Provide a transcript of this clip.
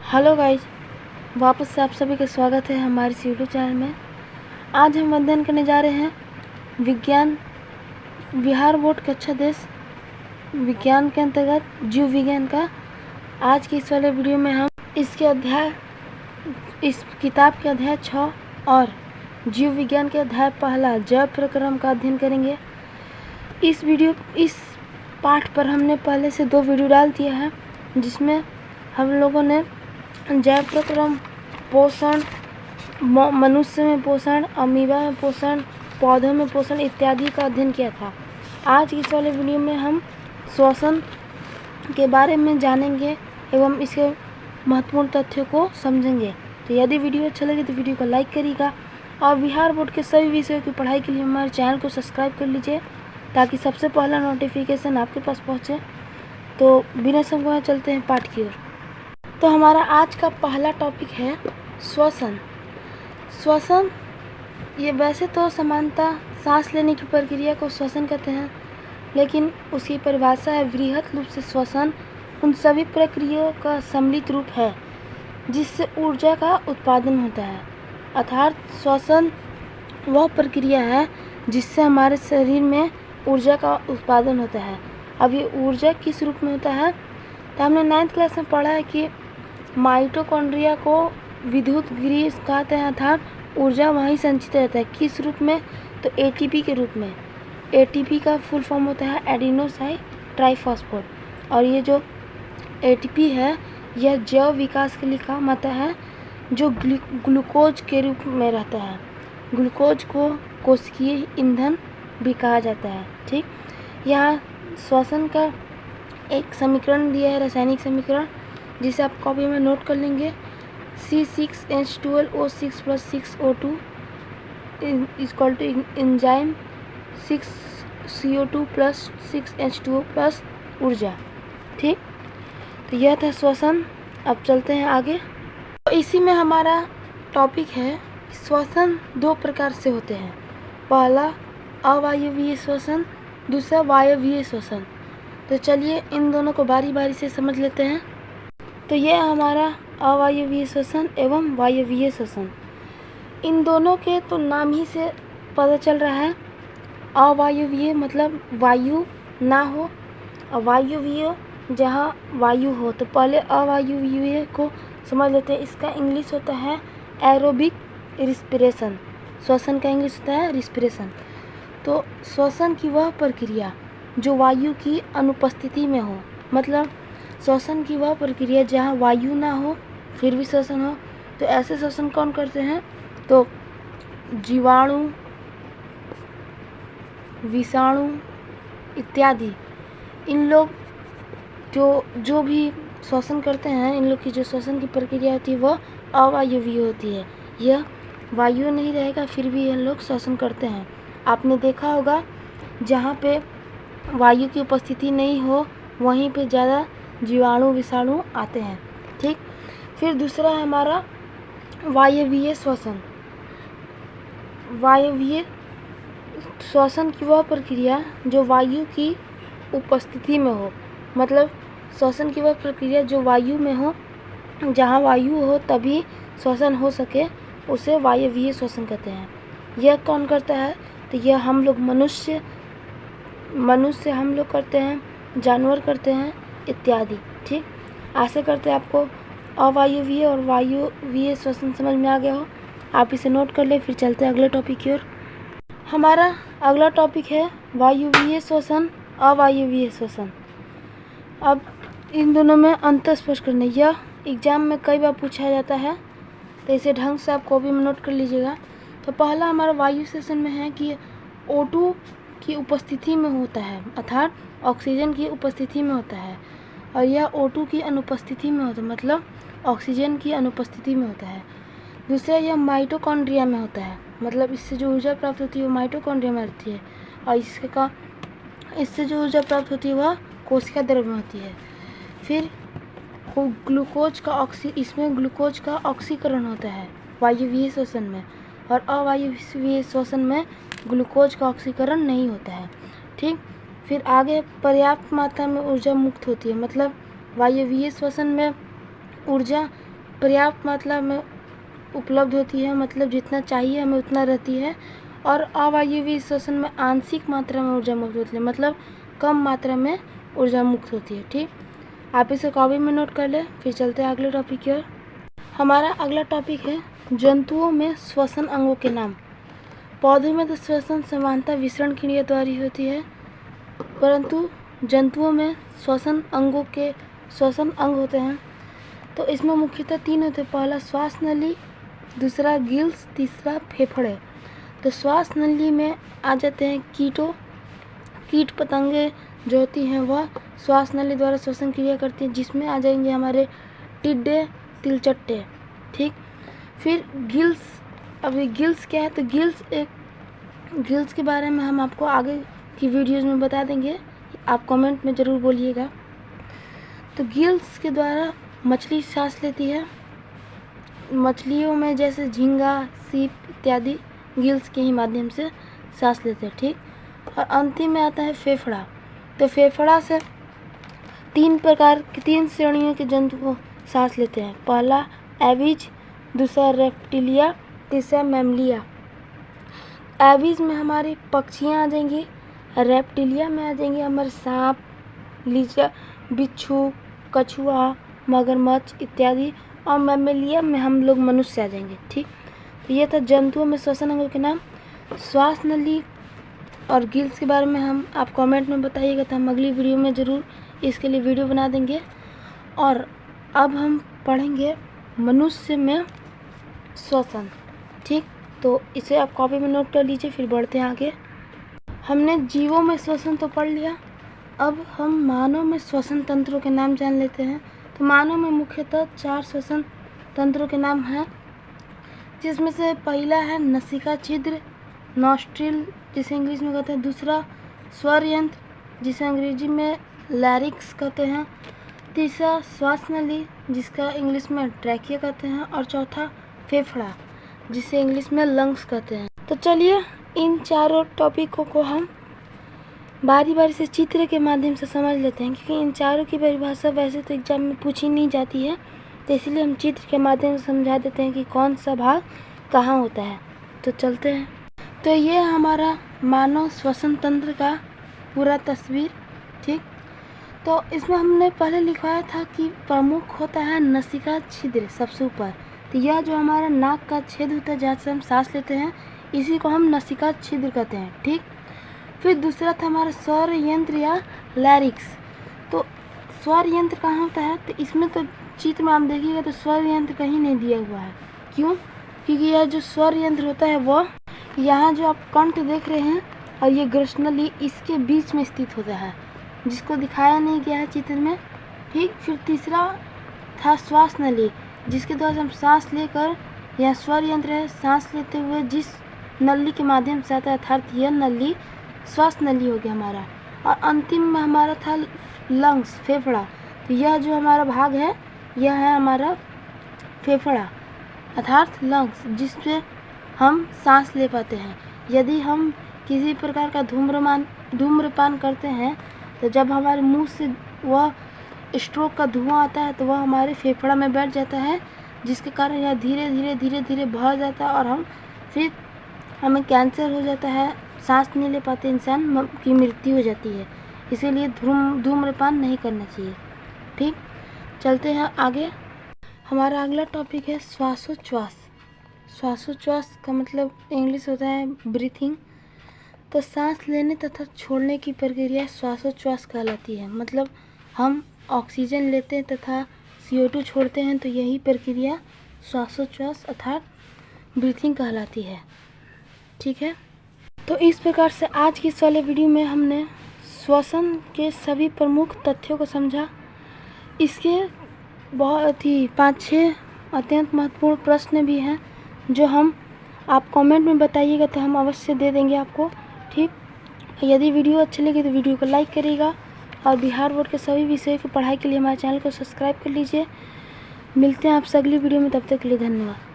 Hello guys, वापस से आप सभी का स्वागत है हमारे इस यूट्यूब चैनल में। आज हम अध्ययन करने जा रहे हैं विज्ञान बिहार बोर्ड कक्षा 10 विज्ञान के अंतर्गत जीव विज्ञान का। आज की इस वाले वीडियो में हम इस किताब के अध्याय 6 और जीव विज्ञान के अध्याय पहला जैव प्रक्रम का अध्ययन करेंगे। इस पाठ पर हमने पहले से 2 वीडियो डाल दिया है, जिसमें हम लोगों ने जैव प्रक्रम, पोषण, मनुष्य में पोषण, अमीबा में पोषण, पौधों में पोषण इत्यादि का अध्ययन किया था। आज इस वाले वीडियो में हम श्वसन के बारे में जानेंगे एवं इसके महत्वपूर्ण तथ्यों को समझेंगे। तो यदि वीडियो अच्छा लगे तो वीडियो को लाइक करिएगा और बिहार बोर्ड के सभी विषयों की पढ़ाई के लिए हमारे चैनल को सब्सक्राइब कर लीजिए, ताकि सबसे पहला नोटिफिकेशन आपके पास पहुँचे। तो बिना समय चलते हैं पाठ की ओर। तो हमारा आज का पहला टॉपिक है श्वसन। श्वसन ये वैसे तो समानता सांस लेने की प्रक्रिया को श्वसन कहते हैं, लेकिन उसकी परिभाषा है वृहत रूप से श्वसन उन सभी प्रक्रियाओं का सम्मिलित रूप है जिससे ऊर्जा का उत्पादन होता है। अर्थात श्वसन वह प्रक्रिया है जिससे हमारे शरीर में ऊर्जा का उत्पादन होता है। अब ये ऊर्जा किस रूप में होता है, तो हमने 9th क्लास में पढ़ा है कि माइटोकॉन्ड्रिया को विद्युत गृह कहते हैं, अर्थात ऊर्जा वहीं संचित रहता है। किस रूप में, तो एटीपी के रूप में। एटीपी का फुल फॉर्म होता है एडिनोसाइन ट्राइफॉस्फेट, और ये जो एटीपी है यह जैव विकास के लिए काम आता है, जो ग्लूकोज के रूप में रहता है। ग्लूकोज को कोशिकीय ईंधन भी कहा जाता है। ठीक, यहाँ श्वसन का एक समीकरण दिया है, रासायनिक समीकरण, जिसे आप कॉपी में नोट कर लेंगे। C6H12O6 + 6O2 = enzyme 6CO2 + 6H2O + ऊर्जा। ठीक, तो यह था श्वसन। अब चलते हैं आगे। तो इसी में हमारा टॉपिक है श्वसन 2 प्रकार से होते हैं। पहला अवायवीय श्वसन, दूसरा वायवीय श्वसन। तो चलिए इन दोनों को बारी बारी से समझ लेते हैं। तो यह हमारा अवायवीय श्वसन एवं वायवीय श्वसन। इन दोनों के तो नाम ही से पता चल रहा है। अवायवीय मतलब वायु ना हो, अवायवीय जहाँ वायु हो। तो पहले अवायवीय को समझ लेते हैं। इसका इंग्लिश होता है एरोबिक रिस्पिरेशन। श्वसन का इंग्लिश होता है रिस्पिरेशन। तो श्वसन की वह प्रक्रिया जो वायु की अनुपस्थिति में हो, मतलब श्वसन की वह प्रक्रिया जहाँ वायु ना हो फिर भी श्वसन हो। तो ऐसे श्वसन कौन करते हैं, तो जीवाणु, विषाणु इत्यादि। इन लोग जो भी श्वसन करते हैं, इन लोग की जो श्वसन की प्रक्रिया होती है वह अवायवीय होती है। यह वायु नहीं रहेगा फिर भी इन लोग श्वसन करते हैं। आपने देखा होगा जहाँ पे वायु की उपस्थिति नहीं हो वहीं पे ज़्यादा जीवाणु विषाणु आते हैं। ठीक, फिर दूसरा है हमारा वायवीय श्वसन। वायवीय श्वसन की वह प्रक्रिया जो वायु की उपस्थिति में हो, मतलब श्वसन की वह प्रक्रिया जो वायु में हो, जहाँ वायु हो तभी श्वसन हो सके, उसे वायवीय श्वसन कहते हैं। यह कौन करता है, तो यह हम लोग मनुष्य हम लोग करते हैं, जानवर करते हैं इत्यादि। ठीक, आशा करते हैं आपको अवायवीय और वायवीय श्वसन समझ में आ गया हो। आप इसे नोट कर ले। फिर चलते हैं अगले टॉपिक की ओर। हमारा अगला टॉपिक है वायवीय श्वसन, अवायवीय श्वसन। अब इन दोनों में अंतर स्पष्ट करना। यह एग्जाम में कई बार पूछा जाता है, तो इसे ढंग से आप कॉपी में नोट कर लीजिएगा। तो पहला हमारा वायु श्वसन में है कि O2 की उपस्थिति में होता है, अर्थात ऑक्सीजन की उपस्थिति में होता है, और यह O2 की अनुपस्थिति में होता है, मतलब ऑक्सीजन की अनुपस्थिति में होता है। दूसरा, यह माइटोकॉन्ड्रिया में होता है, मतलब इससे जो ऊर्जा प्राप्त होती है वो माइटोकॉन्ड्रिया में रहती है, और इससे जो ऊर्जा प्राप्त होती है वह कोशिका द्रव्य में होती है। फिर इसमें ग्लूकोज का ऑक्सीकरण होता है वायवीय श्वसन में, और अवायवीय श्वसन में ग्लूकोज का ऑक्सीकरण नहीं होता है। ठीक, फिर आगे पर्याप्त मात्रा में ऊर्जा मुक्त होती है, मतलब वायवीय श्वसन में ऊर्जा पर्याप्त मात्रा में उपलब्ध होती है, मतलब जितना चाहिए हमें उतना रहती है। और अवायवीय श्वसन में आंशिक मात्रा में ऊर्जा मुक्त होती है, मतलब कम मात्रा में ऊर्जा मुक्त होती है। ठीक, आप इसे कॉपी में नोट कर ले। फिर चलते हैं अगले टॉपिक की ओर। हमारा अगला टॉपिक है जंतुओं में श्वसन अंगों के नाम। पौधों में तो श्वसन सामान्यतः विसरण क्रिया द्वारा होती है, परंतु जंतुओं में श्वसन अंग होते हैं। तो इसमें मुख्यतः 3 होते हैं। पहला श्वास नली, दूसरा गिल्स, तीसरा फेफड़े। तो श्वास नली में आ जाते हैं कीट पतंगे जो होती हैं वह श्वास नली द्वारा श्वसन क्रिया करती हैं, जिसमें आ जाएंगे हमारे टिड्डे, तिलचट्टे। ठीक, फिर गिल्स। अभी गिल्स क्या है, तो गिल्स के बारे में हम आपको आगे की वीडियोज़ में बता देंगे, आप कमेंट में ज़रूर बोलिएगा। तो गिल्स के द्वारा मछली सांस लेती है। मछलियों में जैसे झींगा, सीप इत्यादि गिल्स के ही माध्यम से सांस लेते हैं। ठीक, और अंतिम में आता है फेफड़ा। तो फेफड़ा से 3 श्रेणियों के जंतु को सांस लेते हैं। पहला एविज, दूसरा रेप्टिलिया, तीसरा मैमलिया। एविज में हमारी पक्षियाँ आ जाएंगी, रेप्टिलिया में आ जाएंगे हमारे सांप, लीचा, बिच्छू, कछुआ, मगरमच्छ इत्यादि, और मैमेलिया में हम लोग मनुष्य आ जाएंगे। ठीक, तो ये था जंतुओं में श्वसन अंगों के नाम। श्वास नली और गिल्स के बारे में हम आप कमेंट में बताइएगा, तो हम अगली वीडियो में ज़रूर इसके लिए वीडियो बना देंगे। और अब हम पढ़ेंगे मनुष्य में श्वसन। ठीक, तो इसे आप कॉपी में नोट कर लीजिए। फिर बढ़ते हैं आगे। हमने जीवों में श्वसन तो पढ़ लिया, अब हम मानव में श्वसन तंत्रों के नाम जान लेते हैं। तो मानव में मुख्यतः 4 श्वसन तंत्रों के नाम हैं, जिसमें से पहला है नसिका छिद्र, नॉस्ट्रिल जिसे इंग्लिश में कहते हैं। दूसरा स्वर यंत्र जिसे अंग्रेजी में लैरिक्स कहते हैं। तीसरा श्वास नली जिसका इंग्लिश में ट्रैकिया कहते हैं। और चौथा फेफड़ा जिसे इंग्लिश में लंग्स कहते हैं। तो चलिए इन चारों टॉपिकों को हम बारी बारी से चित्र के माध्यम से समझ लेते हैं, क्योंकि इन चारों की परिभाषा वैसे तो एग्जाम में पूछी नहीं जाती है, तो इसलिए हम चित्र के माध्यम से समझा देते हैं कि कौन सा भाग कहाँ होता है। तो चलते हैं। तो ये हमारा मानव श्वसन तंत्र का पूरा तस्वीर। ठीक, तो इसमें हमने पहले लिखवाया था कि प्रमुख होता है नसिका छिद्र सबसे ऊपर। तो यह जो हमारा नाक का छेद होता है जहाँ से हम सांस लेते हैं, इसी को हम नसिका छिद्र कहते हैं। ठीक, फिर दूसरा था हमारा स्वर यंत्र या लैरिक्स। तो स्वर यंत्र कहाँ होता है, तो इसमें तो चित्र में आप देखिएगा तो स्वर यंत्र कहीं नहीं दिया हुआ है। क्यों? क्योंकि यह जो स्वर यंत्र होता है वह यहाँ जो आप कंठ देख रहे हैं और ये ग्रसनली इसके बीच में स्थित होता है, जिसको दिखाया नहीं गया है चित्र में। ठीक, फिर तीसरा था श्वास नली, जिसके द्वारा हम सांस लेकर, यह स्वर यंत्र है, सांस लेते हुए जिस नली के माध्यम से आता है, अर्थात यह नली श्वास नली हो गया हमारा। और अंतिम में हमारा था लंग्स, फेफड़ा। तो यह जो हमारा भाग है यह है हमारा फेफड़ा अर्थात लंग्स, जिससे हम सांस ले पाते हैं। यदि हम किसी प्रकार का धूम्रपान करते हैं तो जब हमारे मुंह से वह स्ट्रोक का धुआं आता है तो वह हमारे फेफड़ा में बैठ जाता है, जिसके कारण यह धीरे धीरे भर जाता है और फिर हमें कैंसर हो जाता है, सांस नहीं ले पाते, इंसान की मृत्यु हो जाती है। इसीलिए धूम्रपान नहीं करना चाहिए। ठीक, चलते हैं आगे। हमारा अगला टॉपिक है श्वासोच्छ्वास। श्वासोच्छ्वास का मतलब इंग्लिश होता है ब्रीथिंग। तो सांस लेने तथा छोड़ने की प्रक्रिया श्वासोच्छ्वास कहलाती है। मतलब हम ऑक्सीजन लेते हैं तथा CO2 छोड़ते हैं, तो यही प्रक्रिया श्वासोच्छ्वास अर्थात ब्रीथिंग कहलाती है। ठीक है, तो इस प्रकार से आज की इस वाले वीडियो में हमने श्वसन के सभी प्रमुख तथ्यों को समझा। इसके बहुत ही 5-6 अत्यंत महत्वपूर्ण प्रश्न भी हैं जो आप कमेंट में बताइएगा तो हम अवश्य दे देंगे आपको। ठीक, यदि वीडियो अच्छी लगी तो वीडियो को लाइक करिएगा और बिहार बोर्ड के सभी विषयों की पढ़ाई के लिए हमारे चैनल को सब्सक्राइब कर लीजिए। मिलते हैं आपसे अगली वीडियो में, तब तक के लिए धन्यवाद।